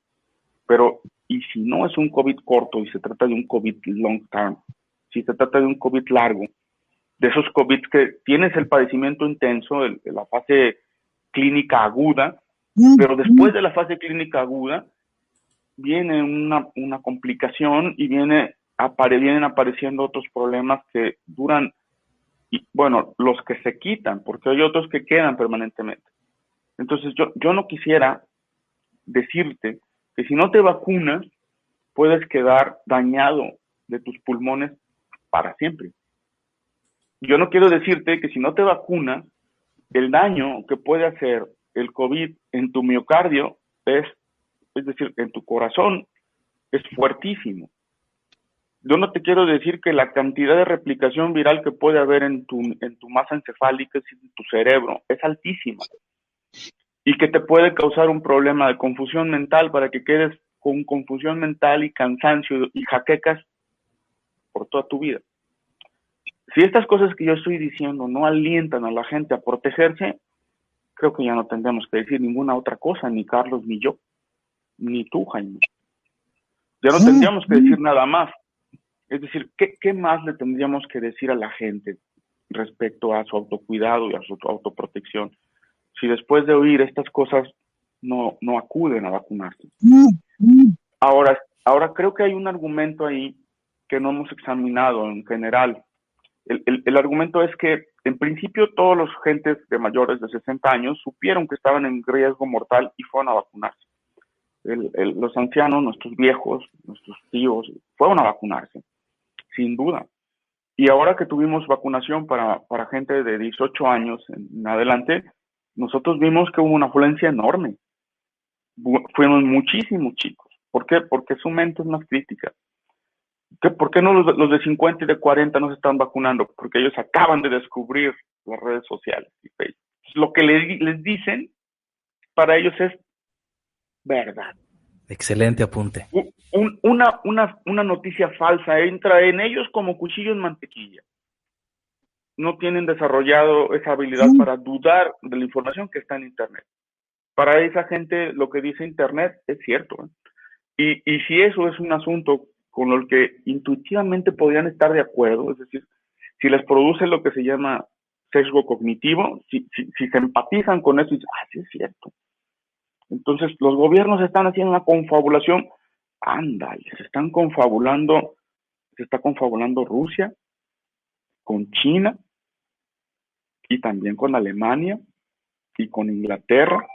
Pero, ¿y si no es un COVID corto y se trata de un COVID long term? Si se trata de un COVID largo, de esos COVID que tienes el padecimiento intenso, la fase clínica aguda, pero después de la fase clínica aguda viene una complicación y viene vienen apareciendo otros problemas que duran, y bueno, los que se quitan, porque hay otros que quedan permanentemente. Entonces yo no quisiera decirte que si no te vacunas, puedes quedar dañado de tus pulmones para siempre. Yo no quiero decirte que si no te vacunas, el daño que puede hacer el COVID en tu miocardio es decir, en tu corazón, es fuertísimo. Yo no te quiero decir que la cantidad de replicación viral que puede haber en tu masa encefálica, en tu cerebro, es altísima. Y que te puede causar un problema de confusión mental para que quedes con confusión mental y cansancio y jaquecas por toda tu vida. Si estas cosas que yo estoy diciendo no alientan a la gente a protegerse, creo que ya no tendremos que decir ninguna otra cosa, ni Carlos, ni yo, ni tú, Jaime. Ya no tendríamos que decir nada más. Es decir, ¿qué más le tendríamos que decir a la gente respecto a su autocuidado y a su autoprotección si después de oír estas cosas no acuden a vacunarse? Ahora creo que hay un argumento ahí que no hemos examinado en general. El argumento es que, en principio, todos los gentes de mayores de 60 años supieron que estaban en riesgo mortal y fueron a vacunarse. Los ancianos, nuestros viejos, nuestros tíos, fueron a vacunarse, sin duda. Y ahora que tuvimos vacunación para gente de 18 años en adelante, nosotros vimos que hubo una afluencia enorme. Fueron muchísimos chicos. ¿Por qué? Porque su mente es más crítica. ¿Por qué no los de 50 y de 40 no se están vacunando? Porque ellos acaban de descubrir las redes sociales y Facebook. Lo que les dicen para ellos es verdad. Excelente apunte. Una noticia falsa entra en ellos como cuchillo en mantequilla. No tienen desarrollado esa habilidad para dudar de la información que está en Internet. Para esa gente lo que dice Internet es cierto. Y si eso es un asunto con el que intuitivamente podrían estar de acuerdo, es decir, si les produce lo que se llama sesgo cognitivo, si se empatizan con eso y dicen, sí es cierto. Entonces los gobiernos están haciendo una confabulación, ándale, se está confabulando Rusia con China y también con Alemania y con Inglaterra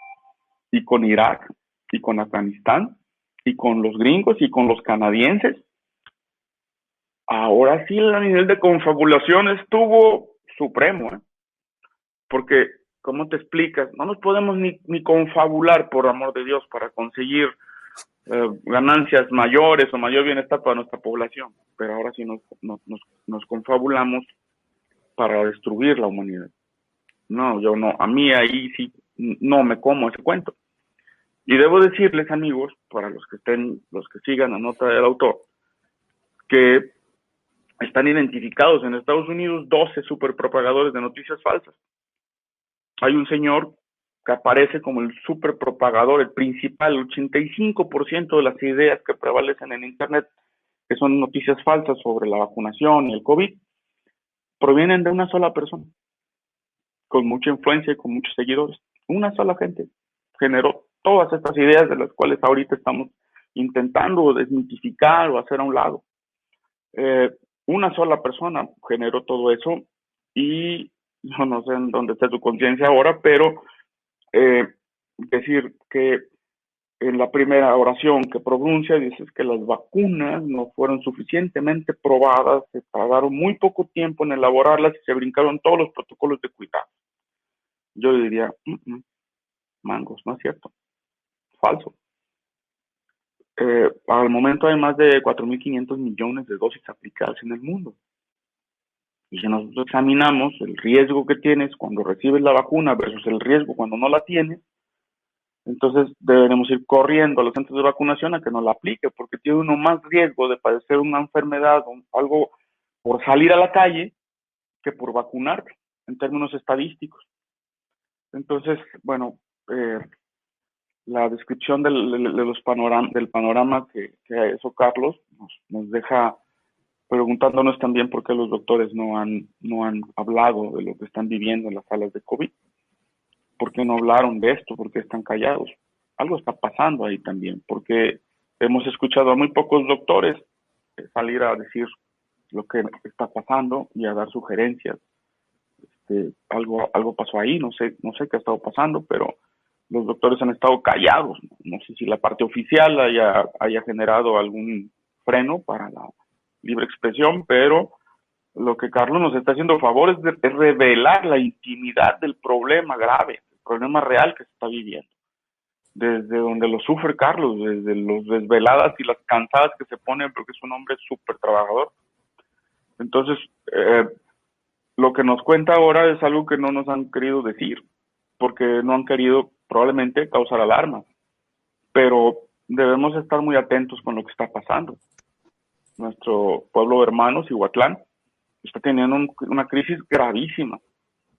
y con Irak y con Afganistán y con los gringos y con los canadienses. Ahora sí el nivel de confabulación estuvo supremo, porque, ¿cómo te explicas? No nos podemos ni confabular, por amor de Dios, para conseguir ganancias mayores o mayor bienestar para nuestra población, pero ahora sí nos confabulamos para destruir la humanidad. No, yo no, a mí ahí sí no me como ese cuento. Y debo decirles, amigos, para los que sigan la nota del autor, que están identificados en Estados Unidos 12 superpropagadores de noticias falsas. Hay un señor que aparece como el superpropagador, el principal, el 85% de las ideas que prevalecen en Internet, que son noticias falsas sobre la vacunación y el COVID, provienen de una sola persona, con mucha influencia y con muchos seguidores. Una sola gente generó todas estas ideas de las cuales ahorita estamos intentando desmitificar o hacer a un lado. Una sola persona generó todo eso y yo no sé en dónde está tu conciencia ahora, pero decir que en la primera oración que pronuncia dices que las vacunas no fueron suficientemente probadas, se tardaron muy poco tiempo en elaborarlas y se brincaron todos los protocolos de cuidado. Yo diría, mangos, no es cierto, falso. Al momento hay más de 4.500 millones de dosis aplicadas en el mundo. Y si nosotros examinamos el riesgo que tienes cuando recibes la vacuna versus el riesgo cuando no la tienes, entonces deberemos ir corriendo a los centros de vacunación a que nos la aplique, porque tiene uno más riesgo de padecer una enfermedad o algo por salir a la calle que por vacunarte, en términos estadísticos. Entonces, bueno, la descripción del panorama que hizo Carlos nos deja preguntándonos también por qué los doctores no han hablado de lo que están viviendo en las salas de COVID. ¿Por qué no hablaron de esto? ¿Por qué están callados? Algo está pasando ahí también, porque hemos escuchado a muy pocos doctores salir a decir lo que está pasando y a dar sugerencias. Algo pasó ahí, no sé qué ha estado pasando, pero los doctores han estado callados. No sé si la parte oficial haya generado algún freno para la libre expresión, pero lo que Carlos nos está haciendo favor es revelar la intimidad del problema grave, el problema real que se está viviendo. Desde donde lo sufre Carlos, desde los desveladas y las cansadas que se pone, porque es un hombre súper trabajador. Entonces, lo que nos cuenta ahora es algo que no nos han querido decir, porque no han querido probablemente causar alarma, pero debemos estar muy atentos con lo que está pasando. Nuestro pueblo hermano, Cihuatlán, está teniendo una crisis gravísima,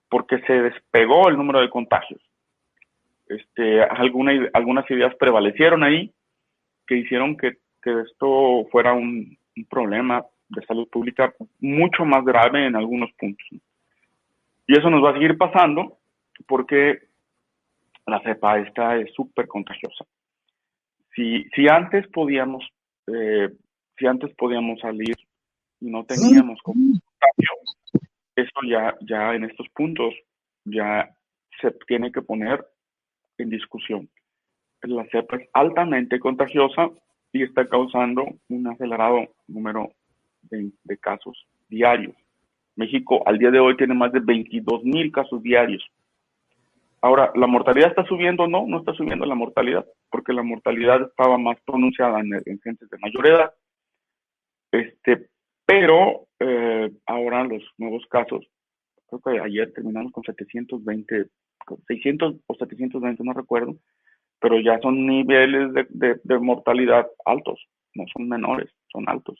porque se despegó el número de contagios. Algunas ideas prevalecieron ahí que hicieron que esto fuera un problema de salud pública mucho más grave en algunos puntos. Y eso nos va a seguir pasando porque la cepa esta es súper contagiosa. Si antes podíamos salir y no teníamos contagio, eso ya en estos puntos ya se tiene que poner en discusión. La cepa es altamente contagiosa y está causando un acelerado número de casos diarios. México al día de hoy tiene más de 22,000 casos diarios. Ahora, ¿la mortalidad está subiendo? No está subiendo la mortalidad, porque la mortalidad estaba más pronunciada en gente de mayor edad. Pero ahora los nuevos casos, creo que ayer terminamos con 720, 600 o 720, no recuerdo, pero ya son niveles de mortalidad altos, no son menores, son altos.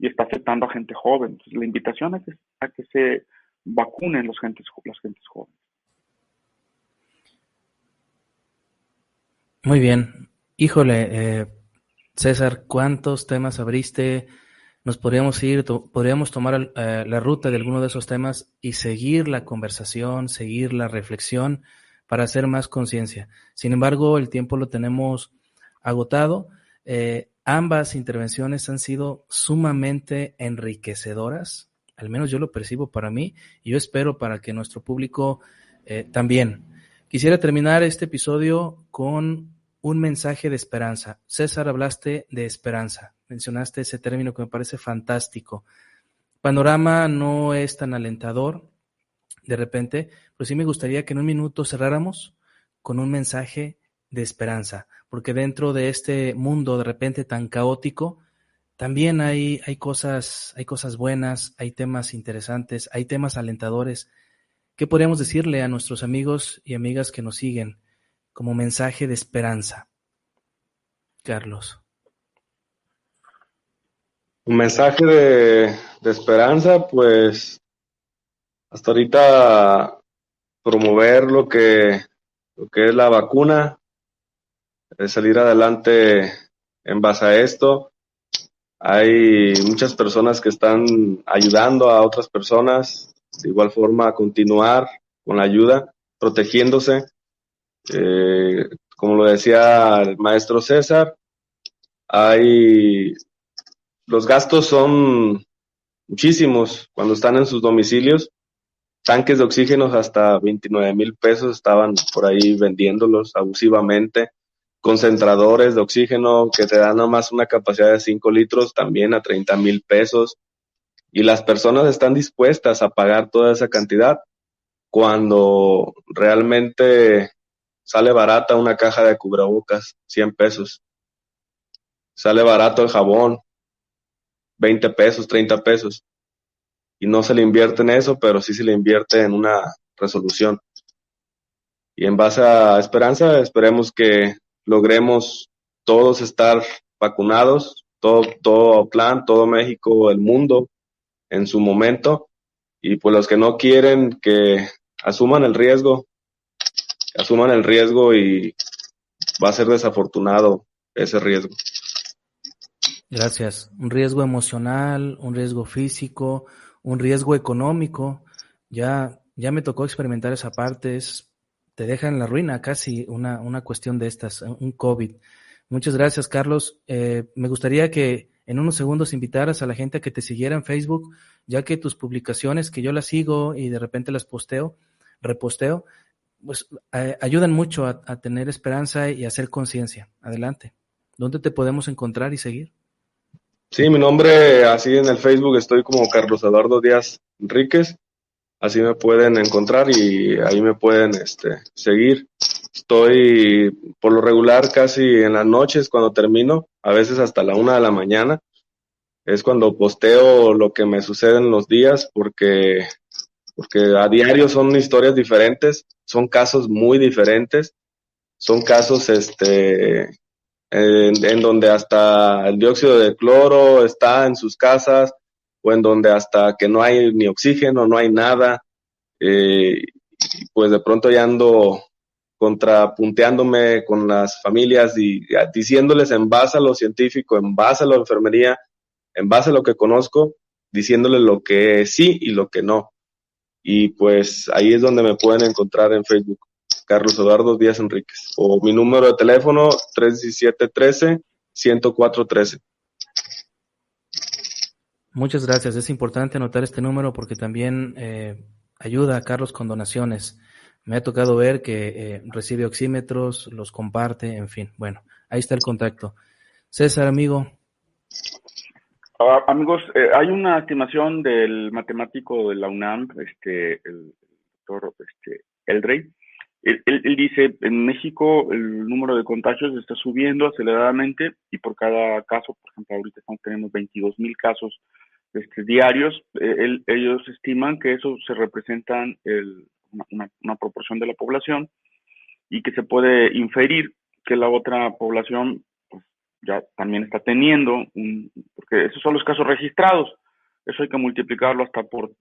Y está afectando a gente joven. Entonces, la invitación es a que se vacunen las gentes jóvenes. Muy bien. Híjole, César, ¿cuántos temas abriste? Nos podríamos tomar la ruta de alguno de esos temas y seguir la conversación, seguir la reflexión para hacer más conciencia. Sin embargo, el tiempo lo tenemos agotado. Ambas intervenciones han sido sumamente enriquecedoras, al menos yo lo percibo para mí, y yo espero para que nuestro público también. Quisiera terminar este episodio con un mensaje de esperanza. César, hablaste de esperanza, mencionaste ese término que me parece fantástico. Panorama no es tan alentador de repente, pero sí me gustaría que en un minuto cerráramos con un mensaje de esperanza, porque dentro de este mundo de repente tan caótico, también hay cosas buenas, hay temas interesantes, hay temas alentadores. ¿Qué podríamos decirle a nuestros amigos y amigas que nos siguen como mensaje de esperanza? Carlos. Un mensaje de esperanza, pues hasta ahorita promover lo que es la vacuna, salir adelante en base a esto. Hay muchas personas que están ayudando a otras personas, de igual forma continuar con la ayuda, protegiéndose. Como lo decía el maestro César, los gastos son muchísimos cuando están en sus domicilios. Tanques de oxígeno hasta 29,000 pesos estaban por ahí vendiéndolos abusivamente. Concentradores de oxígeno que te dan nomás una capacidad de 5 litros también a 30,000 pesos. Y las personas están dispuestas a pagar toda esa cantidad cuando realmente sale barata una caja de cubrebocas, 100 pesos. Sale barato el jabón, 20 pesos, 30 pesos. Y no se le invierte en eso, pero sí se le invierte en una resolución. Y en base a esperanza, esperemos que logremos todos estar vacunados, todo plan, todo México, el mundo, en su momento. Y pues los que no quieren, que asuman el riesgo y va a ser desafortunado ese riesgo. Gracias. Un riesgo emocional, un riesgo físico, un riesgo económico. Ya me tocó experimentar esa parte, te deja en la ruina casi una cuestión de estas, un COVID. Muchas gracias, Carlos. Me gustaría que en unos segundos invitaras a la gente a que te siguiera en Facebook, ya que tus publicaciones, que yo las sigo y de repente las reposteo, pues ayudan mucho a tener esperanza y a hacer conciencia. Adelante. ¿Dónde te podemos encontrar y seguir? Sí, mi nombre, así en el Facebook estoy como Carlos Eduardo Díaz Enríquez, así me pueden encontrar y ahí me pueden seguir. Estoy por lo regular casi en las noches cuando termino, a veces hasta la 1 de la mañana, es cuando posteo lo que me sucede en los días, porque a diario son historias diferentes, son casos muy diferentes, son casos en donde hasta el dióxido de cloro está en sus casas, o en donde hasta que no hay ni oxígeno, no hay nada, pues de pronto ya ando contrapunteándome con las familias y diciéndoles en base a lo científico, en base a la enfermería, en base a lo que conozco, diciéndoles lo que sí y lo que no. Y pues ahí es donde me pueden encontrar en Facebook, Carlos Eduardo Díaz Enríquez, o mi número de teléfono 317-13-104-13. Muchas gracias. Es importante anotar este número porque también ayuda a Carlos con donaciones. Me ha tocado ver que recibe oxímetros, los comparte, en fin. Bueno, ahí está el contacto. César, amigo. Amigos, hay una estimación del matemático de la UNAM, el doctor Eldrey. Él dice, en México el número de contagios está subiendo aceleradamente y por cada caso, por ejemplo, ahorita tenemos 22,000 casos diarios. Ellos estiman que eso se representan una proporción de la población y que se puede inferir que la otra población pues, ya también está teniendo, porque esos son los casos registrados. Eso hay que multiplicarlo hasta por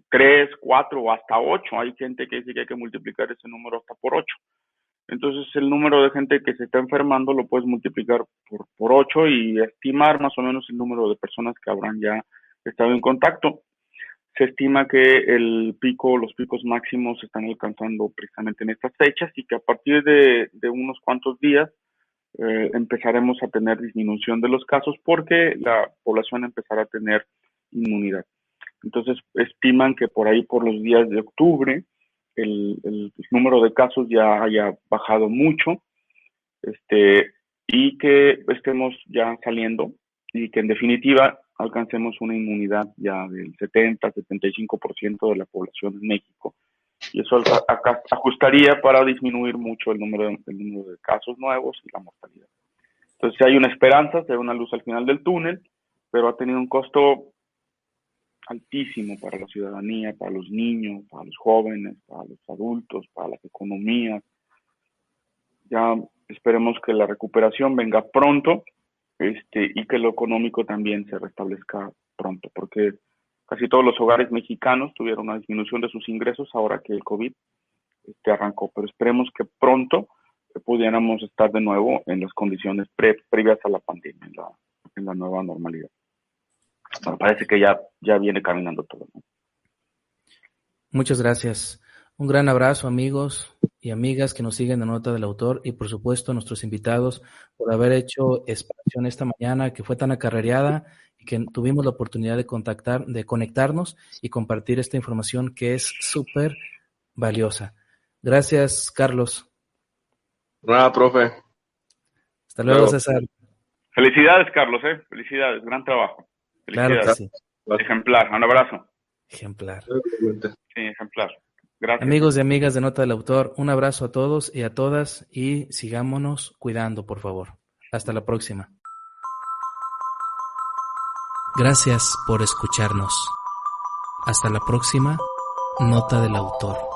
3, 4 o hasta 8. Hay gente que dice que hay que multiplicar ese número hasta por 8. Entonces el número de gente que se está enfermando lo puedes multiplicar por 8 y estimar más o menos el número de personas que habrán ya estado en contacto. Se estima que los picos máximos se están alcanzando precisamente en estas fechas y que a partir de unos cuantos días empezaremos a tener disminución de los casos porque la población empezará a tener inmunidad. Entonces estiman que por ahí por los días de octubre el número de casos ya haya bajado mucho y que estemos ya saliendo y que en definitiva alcancemos una inmunidad ya del 70-75% de la población en México. Y eso ajustaría para disminuir mucho el número de casos nuevos y la mortalidad. Entonces hay una esperanza, se ve una luz al final del túnel, pero ha tenido un costo altísimo para la ciudadanía, para los niños, para los jóvenes, para los adultos, para las economías. Ya esperemos que la recuperación venga pronto y que lo económico también se restablezca pronto, porque casi todos los hogares mexicanos tuvieron una disminución de sus ingresos ahora que el COVID arrancó, pero esperemos que pronto pudiéramos estar de nuevo en las condiciones previas a la pandemia, en la nueva normalidad. Bueno, parece que ya viene caminando todo, ¿no? Muchas gracias. Un gran abrazo, amigos y amigas que nos siguen de Nota del Autor y por supuesto a nuestros invitados por haber hecho espacio en esta mañana que fue tan acarreada y que tuvimos la oportunidad de conectarnos y compartir esta información que es súper valiosa. Gracias, Carlos. Nada, profe. Hasta luego, César. Felicidades, Carlos, felicidades, gran trabajo. Claro que sí. Ejemplar, un abrazo. Ejemplar. Sí, ejemplar. Gracias. Amigos y amigas de Nota del Autor, un abrazo a todos y a todas y sigámonos cuidando, por favor. Hasta la próxima. Gracias por escucharnos. Hasta la próxima, Nota del Autor.